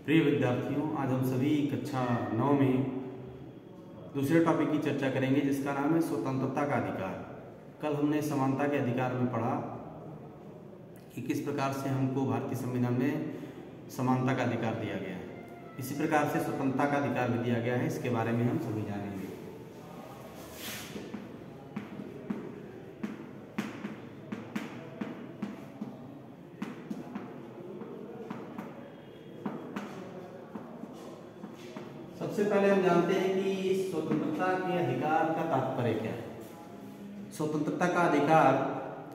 प्रिय विद्यार्थियों, आज हम सभी कक्षा 9 में दूसरे टॉपिक की चर्चा करेंगे जिसका नाम है स्वतंत्रता का अधिकार। कल हमने समानता के अधिकार में पढ़ा कि किस प्रकार से हमको भारतीय संविधान में समानता का अधिकार दिया गया है। इसी प्रकार से स्वतंत्रता का अधिकार भी दिया गया है, इसके बारे में हम सभी जानेंगे। सबसे पहले हम जानते हैं कि स्वतंत्रता के अधिकार का तात्पर्य क्या है। स्वतंत्रता का अधिकार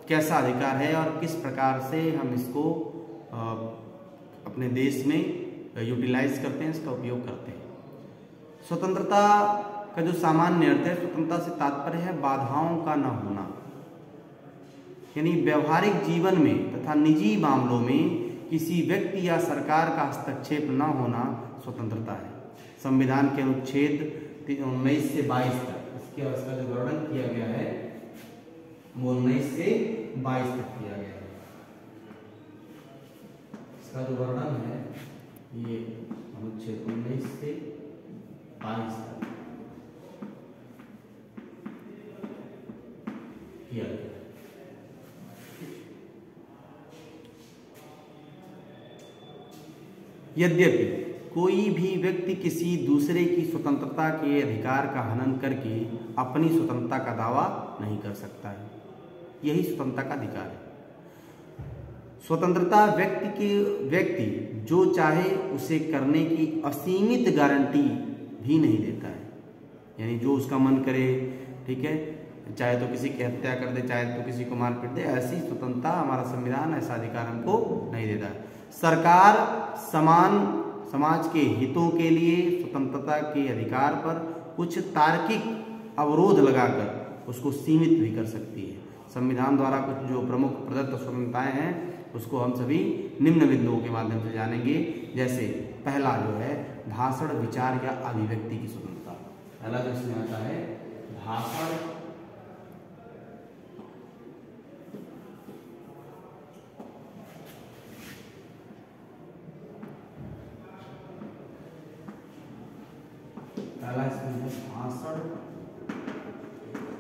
कैसा अधिकार है और किस प्रकार से हम इसको अपने देश में यूटिलाइज करते हैं, इसका उपयोग करते हैं। स्वतंत्रता का जो सामान्य अर्थ है, स्वतंत्रता से तात्पर्य है बाधाओं का न होना, यानी व्यवहारिक जीवन में तथा निजी मामलों में किसी व्यक्ति या सरकार का हस्तक्षेप न होना स्वतंत्रता है। संविधान के अनुच्छेद 19 से 22 तक इसका जो वर्णन किया गया है वो 19 से 22 तक किया गया है। इसका जो वर्णन है ये अनुच्छेद 19 से 22 तक किया गया है। यद्यपि कोई भी व्यक्ति किसी दूसरे की स्वतंत्रता के अधिकार का हनन करके अपनी स्वतंत्रता का दावा नहीं कर सकता है। यही स्वतंत्रता का अधिकार है। स्वतंत्रता व्यक्ति जो चाहे उसे करने की असीमित गारंटी भी नहीं देता है, यानी जो उसका मन करे, ठीक है, चाहे तो किसी की हत्या कर दे, चाहे तो किसी को मार पीट दे, ऐसी स्वतंत्रता हमारा संविधान ऐसा अधिकार हमको नहीं देता है। सरकार समाज के हितों के लिए स्वतंत्रता के अधिकार पर कुछ तार्किक अवरोध लगाकर उसको सीमित भी कर सकती है। संविधान द्वारा कुछ जो प्रमुख प्रदत्त स्वतंत्रताएं हैं उसको हम सभी निम्न बिंदुओं के माध्यम से जानेंगे। जैसे पहला जो है भाषण, विचार या अभिव्यक्ति की स्वतंत्रता। पहला जो इसमें आता है भाषण, पहला इसमें है भाषण,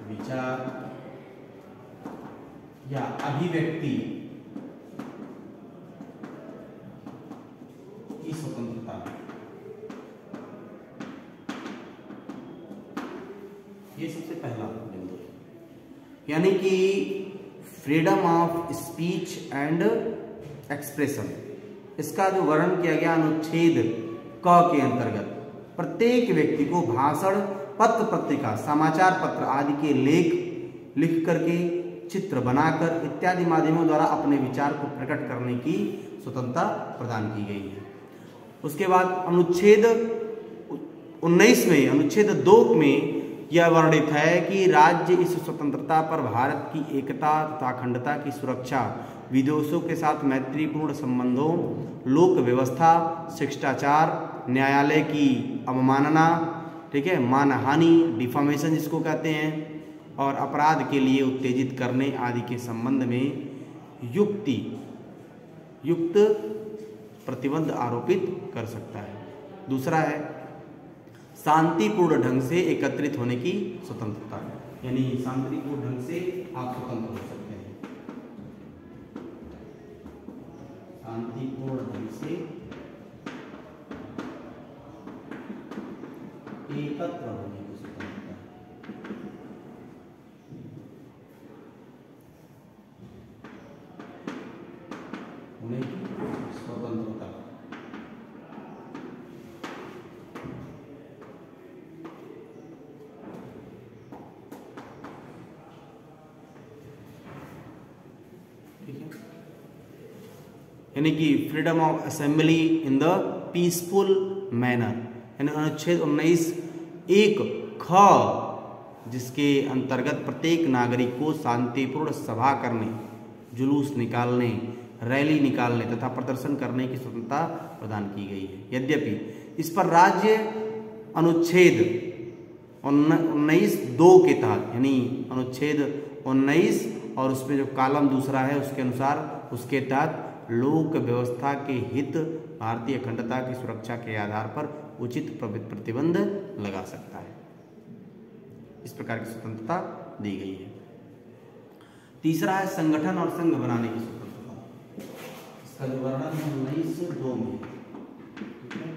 विचार या अभिव्यक्ति की स्वतंत्रता। ये सबसे पहला बिंदु है, यानी कि freedom of speech and expression. इसका जो वर्णन किया गया अनुच्छेद क के अंतर्गत प्रत्येक व्यक्ति को भाषण, पत्र पत्रिका, समाचार पत्र आदि के लेख लिख करके, चित्र बनाकर इत्यादि माध्यमों द्वारा अपने विचार को प्रकट करने की स्वतंत्रता प्रदान की गई है। उसके बाद अनुच्छेद 19 में, अनुच्छेद 2 में यह वर्णित है कि राज्य इस स्वतंत्रता पर भारत की एकता तथा अखंडता की सुरक्षा, विदेशों के साथ मैत्रीपूर्ण संबंधों, लोक व्यवस्था, शिष्टाचार, न्यायालय की अवमानना, ठीक है, मानहानि, डिफामेशन जिसको कहते हैं, और अपराध के लिए उत्तेजित करने आदि के संबंध में युक्त प्रतिबंध आरोपित कर सकता है। दूसरा है शांतिपूर्ण ढंग से एकत्रित होने की स्वतंत्रता, यानी शांतिपूर्ण ढंग से आप स्वतंत्र हो सकते हैं। शांतिपूर्ण ढंग से एकत्र होने की स्वतंत्रता। होने की स्वतंत्रता। ठीक है, यानी कि freedom of assembly in the peaceful manner, यानी अनुच्छेद 19(1) ख, जिसके अंतर्गत प्रत्येक नागरिक को शांतिपूर्ण सभा करने, जुलूस निकालने, रैली निकालने तथा प्रदर्शन करने की स्वतंत्रता प्रदान की गई है। यद्यपि इस पर राज्य अनुच्छेद 19(2) के तहत, यानी अनुच्छेद 19 और उसमें जो कॉलम दूसरा है उसके अनुसार उसके तहत लोक व्यवस्था के हित, भारतीय अखंडता की सुरक्षा के आधार पर उचित प्रतिबंध लगा सकता है। इस प्रकार की स्वतंत्रता दी गई है। तीसरा है संगठन और संघ बनाने की स्वतंत्रता। इसका जो वर्णन है 1902 में, ठीक है,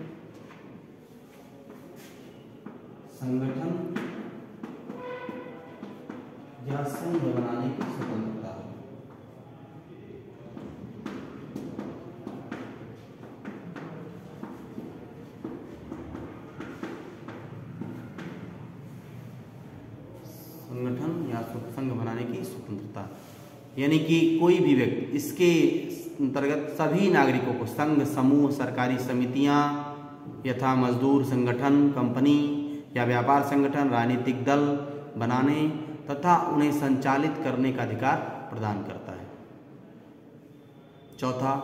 संगठन या संघ बनाने की स्वतंत्रता। संगठन या संघ बनाने की स्वतंत्रता यानी कि कोई भी व्यक्ति, इसके अंतर्गत सभी नागरिकों को संघ, समूह, सरकारी समितियां यथा मजदूर संगठन, कंपनी या व्यापार संगठन, राजनीतिक दल बनाने तथा उन्हें संचालित करने का अधिकार प्रदान करता है। चौथा,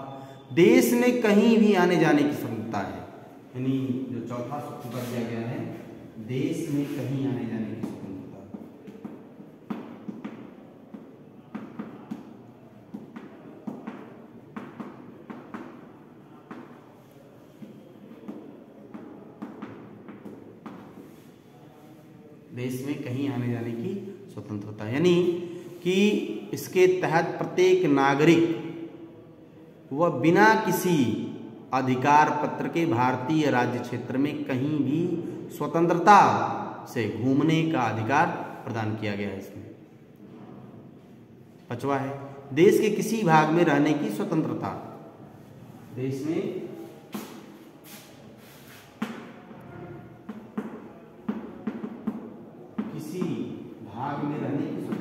देश में कहीं भी आने जाने की स्वतंत्रता है, यानी जो चौथा स्वतंत्रता दिया गया है, देश में कहीं आने जाने की स्वतंत्रता। देश में कहीं आने जाने की स्वतंत्रता यानी कि इसके तहत प्रत्येक नागरिक वह बिना किसी अधिकार पत्र के भारतीय राज्य क्षेत्र में कहीं भी स्वतंत्रता से घूमने का अधिकार प्रदान किया गया है इसमें। पांचवा है देश के किसी भाग में रहने की स्वतंत्रता। देश में किसी भाग में रहने की स्वतंत्रता।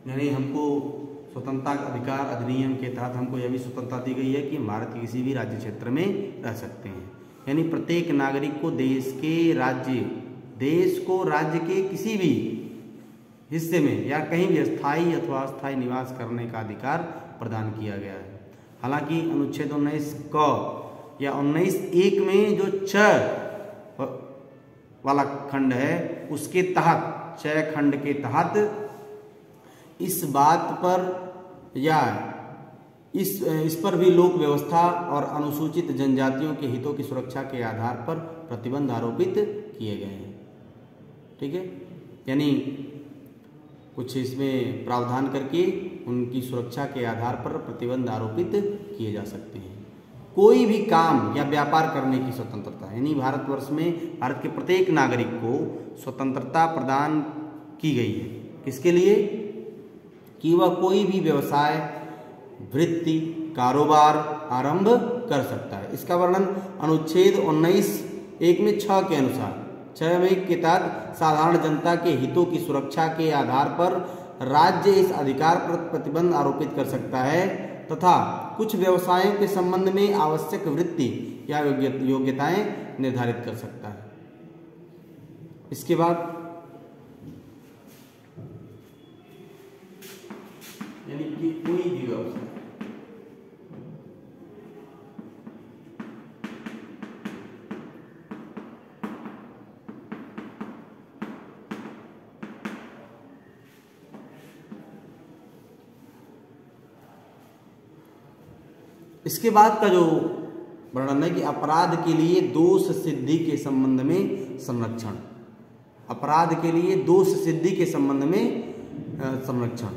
यानी हमको स्वतंत्रता अधिकार अधिनियम के तहत हमको यह भी स्वतंत्रता दी गई है कि हम भारत के किसी भी राज्य क्षेत्र में रह सकते हैं। यानी प्रत्येक नागरिक को देश को राज्य के किसी भी हिस्से में या कहीं भी स्थायी अथवा अस्थायी निवास करने का अधिकार प्रदान किया गया है। हालांकि अनुच्छेद 19 क या 19(1) में जो 6 वाला खंड है उसके तहत 6 खंड के तहत इस बात पर या इस पर भी लोक व्यवस्था और अनुसूचित जनजातियों के हितों की सुरक्षा के आधार पर प्रतिबंध आरोपित किए गए हैं। ठीक है, यानी कुछ इसमें प्रावधान करके उनकी सुरक्षा के आधार पर प्रतिबंध आरोपित किए जा सकते हैं। कोई भी काम या व्यापार करने की स्वतंत्रता यानी भारतवर्ष में भारत के प्रत्येक नागरिक को स्वतंत्रता प्रदान की गई है। किसके लिए? कि वह कोई भी व्यवसाय, वृत्ति, कारोबार आरंभ कर सकता है। इसका वर्णन अनुच्छेद 19(1) में 6 के अनुसार 6 में के तहत साधारण जनता के हितों की सुरक्षा के आधार पर राज्य इस अधिकार पर प्रतिबंध आरोपित कर सकता है तथा कुछ व्यवसायों के संबंध में आवश्यक वृत्ति या योग्यताएं निर्धारित कर सकता है। इसके बाद यानी कि कोई भी व्यवसाय इसके बाद का जो वर्णन है कि अपराध के लिए दोष सिद्धि के संबंध में संरक्षण। अपराध के लिए दोष सिद्धि के संबंध में संरक्षण।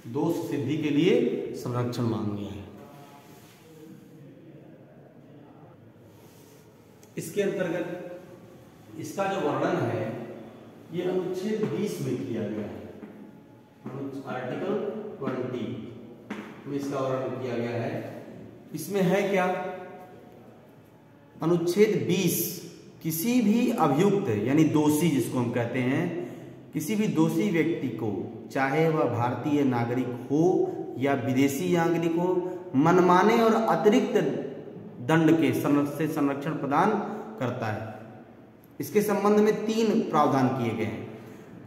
दोष सिद्धि के लिए संरक्षण मांग लिया है। इसके अंतर्गत इसका जो वर्णन है ये अनुच्छेद 20 में किया गया है। आर्टिकल 20 में इसका वर्णन किया गया है। इसमें है क्या? अनुच्छेद 20 किसी भी अभियुक्त यानी दोषी जिसको हम कहते हैं, किसी भी दोषी व्यक्ति को चाहे वह भारतीय नागरिक हो या विदेशी नागरिक को मनमाने और अतिरिक्त दंड के से संरक्षण प्रदान करता है। इसके संबंध में 3 प्रावधान किए गए हैं।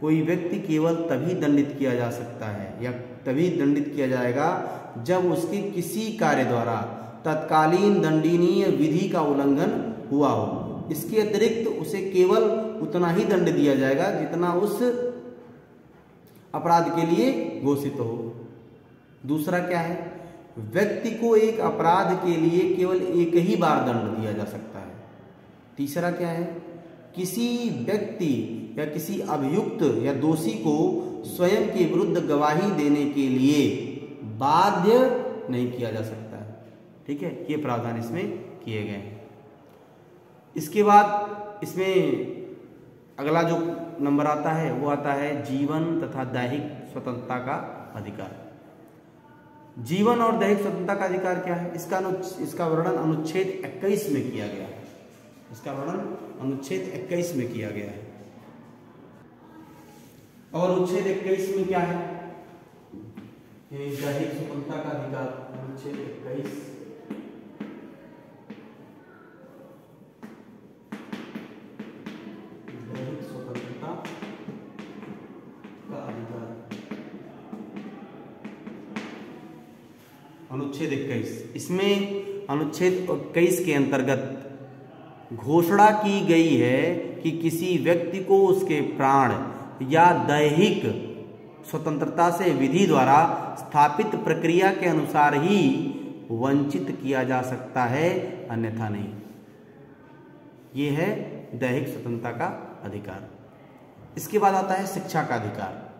कोई व्यक्ति केवल तभी दंडित किया जा सकता है या तभी दंडित किया जाएगा जब उसके किसी कार्य द्वारा तत्कालीन दंडनीय विधि का उल्लंघन हुआ हो। इसके अतिरिक्त उसे केवल उतना ही दंड दिया जाएगा जितना उस अपराध के लिए घोषित हो। दूसरा क्या है, व्यक्ति को एक अपराध के लिए केवल एक ही बार दंड दिया जा सकता है। तीसरा क्या है, किसी व्यक्ति या किसी अभियुक्त या दोषी को स्वयं के विरुद्ध गवाही देने के लिए बाध्य नहीं किया जा सकता है। ठीक है, ये प्रावधान इसमें किए गए हैं। इसके बाद इसमें अगला जो नंबर आता है वो आता है जीवन तथा दैहिक स्वतंत्रता का अधिकार। जीवन और दैहिक स्वतंत्रता का अधिकार क्या है, इसका वर्णन अनुच्छेद 21 में किया गया है। इसका वर्णन अनुच्छेद 21 में किया गया है। और अनुच्छेद 21 में क्या है, दैहिक स्वतंत्रता का अधिकार। अनुच्छेद 21 दैहिक स्वतंत्रता का अधिकार। अनुच्छेद 21, इसमें अनुच्छेद 21 के अंतर्गत घोषणा की गई है कि किसी व्यक्ति को उसके प्राण या दैहिक स्वतंत्रता से विधि द्वारा स्थापित प्रक्रिया के अनुसार ही वंचित किया जा सकता है, अन्यथा नहीं। यह है दैहिक स्वतंत्रता का अधिकार। इसके बाद आता है शिक्षा का अधिकार।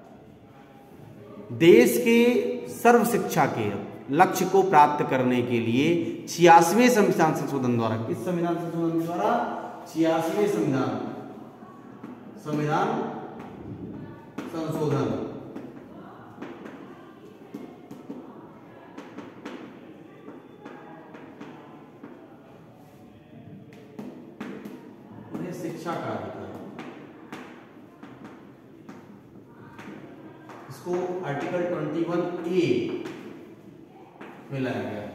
देश के सर्व शिक्षा के लक्ष्य को प्राप्त करने के लिए 86वें संविधान संशोधन द्वारा, किस संविधान संशोधन द्वारा, 86वें संविधान संशोधन शिक्षा का अधिकार, इसको आर्टिकल 21A में लाया गया है।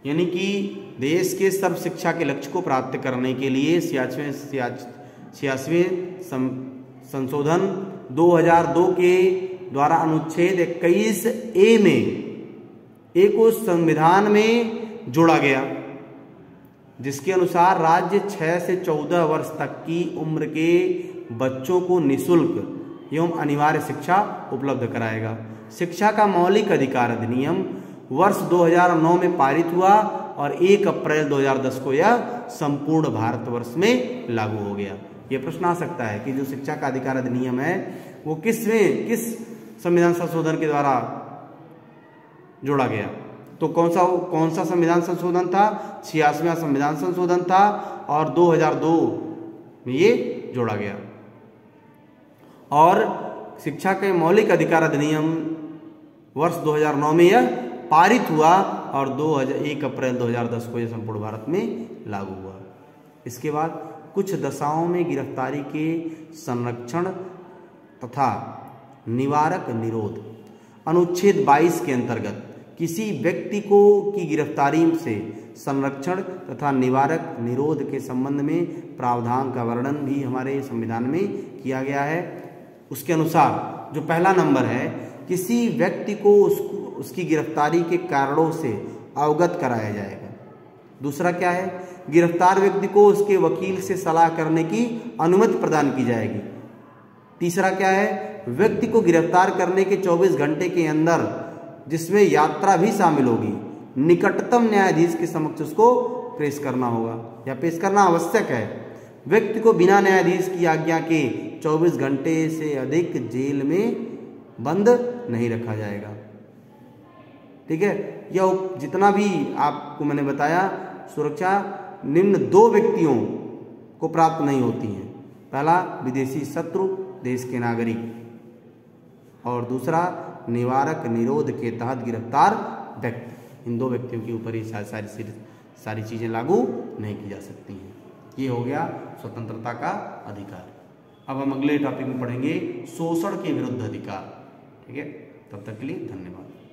यानी कि देश के सर्व शिक्षा के लक्ष्य को प्राप्त करने के लिए 86वें संशोधन 2002 के द्वारा अनुच्छेद 21A में एक उस संविधान में जोड़ा गया जिसके अनुसार राज्य 6 से 14 वर्ष तक की उम्र के बच्चों को निःशुल्क एवं अनिवार्य शिक्षा उपलब्ध कराएगा। शिक्षा का मौलिक अधिकार अधिनियम वर्ष 2009 में पारित हुआ और 1 अप्रैल 2010 को यह संपूर्ण भारतवर्ष में लागू हो गया। यह प्रश्न आ सकता है कि जो शिक्षा का अधिकार अधिनियम है वो किस संविधान संशोधन के द्वारा जोड़ा गया, तो कौन सा संविधान संशोधन था, 86वां संविधान संशोधन था और 2002 में ये जोड़ा गया। और शिक्षा के मौलिक अधिकार अधिनियम वर्ष 2009 में यह पारित हुआ और 1 अप्रैल 2010 को यह संपूर्ण भारत में लागू हुआ। इसके बाद कुछ दशाओं में गिरफ्तारी के संरक्षण तथा निवारक निरोध। अनुच्छेद 22 के अंतर्गत किसी व्यक्ति को की गिरफ्तारी से संरक्षण तथा निवारक निरोध के संबंध में प्रावधान का वर्णन भी हमारे संविधान में किया गया है। उसके अनुसार जो पहला नंबर है, किसी व्यक्ति को उसकी गिरफ्तारी के कारणों से अवगत कराया जाएगा। दूसरा क्या है, गिरफ्तार व्यक्ति को उसके वकील से सलाह करने की अनुमति प्रदान की जाएगी। तीसरा क्या है, व्यक्ति को गिरफ्तार करने के 24 घंटे के अंदर, जिसमें यात्रा भी शामिल होगी, निकटतम न्यायाधीश के समक्ष उसको पेश करना होगा या पेश करना आवश्यक है। व्यक्ति को बिना न्यायाधीश की आज्ञा के 24 घंटे से अधिक जेल में बंद नहीं रखा जाएगा। ठीक है, यह जितना भी आपको मैंने बताया, सुरक्षा निम्न 2 व्यक्तियों को प्राप्त नहीं होती है। पहला विदेशी शत्रु देश के नागरिक और दूसरा निवारक निरोध के तहत गिरफ्तार व्यक्ति। इन 2 व्यक्तियों के ऊपर ही सारी चीजें लागू नहीं की जा सकती हैं। ये हो गया स्वतंत्रता का अधिकार। अब हम अगले टॉपिक में पढ़ेंगे शोषण के विरुद्ध अधिकार। ठीक है, तब तक के लिए धन्यवाद।